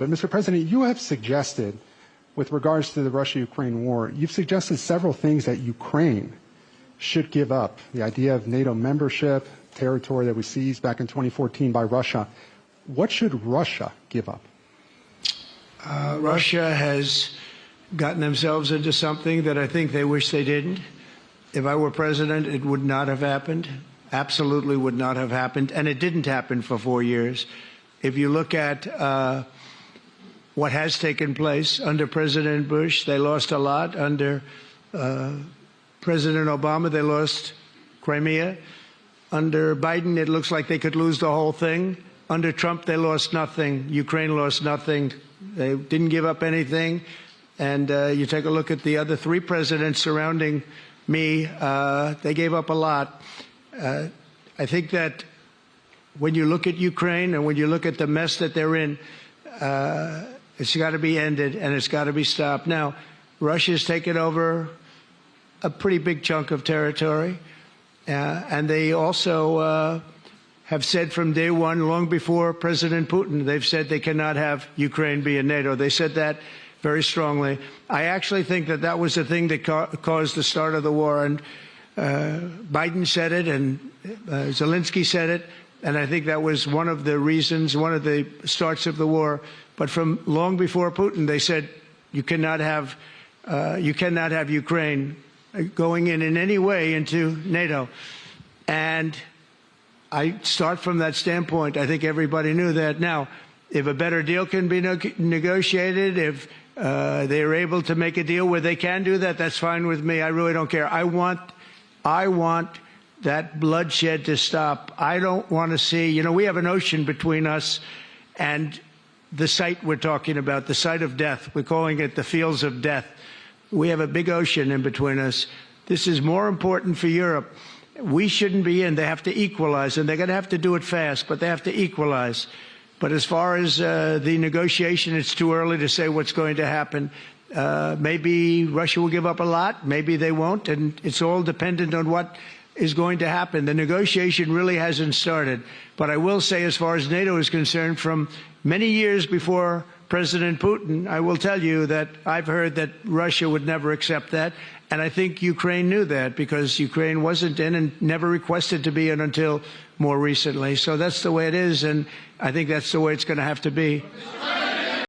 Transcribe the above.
But, Mr. President, you have suggested, with regards to the Russia-Ukraine war, you've suggested several things that Ukraine should give up. The idea of NATO membership, territory that was seized back in 2014 by Russia. What should Russia give up? Russia has gotten themselves into something that I think they wish they didn't. If I were president, it would not have happened. Absolutely would not have happened. And it didn't happen for 4 years. If you look at what has taken place under President Bush, they lost a lot. Under President Obama, they lost Crimea. Under Biden, it looks like they could lose the whole thing. Under Trump, they lost nothing. Ukraine lost nothing. They didn't give up anything. And you take a look at the other 3 presidents surrounding me, they gave up a lot. I think that when you look at Ukraine and when you look at the mess that they're in, it's got to be ended and it's got to be stopped. Now, Russia's taken over a pretty big chunk of territory, and they also have said from day one, long before President Putin, they've said they cannot have Ukraine be in NATO. They said that very strongly. I actually think that that was the thing that caused the start of the war. And Biden said it, and Zelensky said it, and I think that was one of the reasons, one of the starts of the war. But from long before Putin, they said you cannot have Ukraine going in any way into NATO. And I start from that standpoint. I think everybody knew that. Now, if a better deal can be negotiated, if they are able to make a deal where they can do that, that's fine with me. I really don't care. I want that bloodshed to stop. I don't want to see, we have an ocean between us and the site we're talking about, the site of death. We're calling it the fields of death. We have a big ocean in between us. This is more important for Europe. We shouldn't be in. They have to equalize, and they're going to have to do it fast, but they have to equalize. But as far as the negotiation, it's too early to say what's going to happen. Maybe Russia will give up a lot. Maybe they won't. And it's all dependent on what is going to happen. The negotiation really hasn't started. But I will say, as far as NATO is concerned, from many years before President Putin, I will tell you that I've heard that Russia would never accept that. And I think Ukraine knew that, because Ukraine wasn't in and never requested to be in until more recently. So that's the way it is, and I think that's the way it's going to have to be.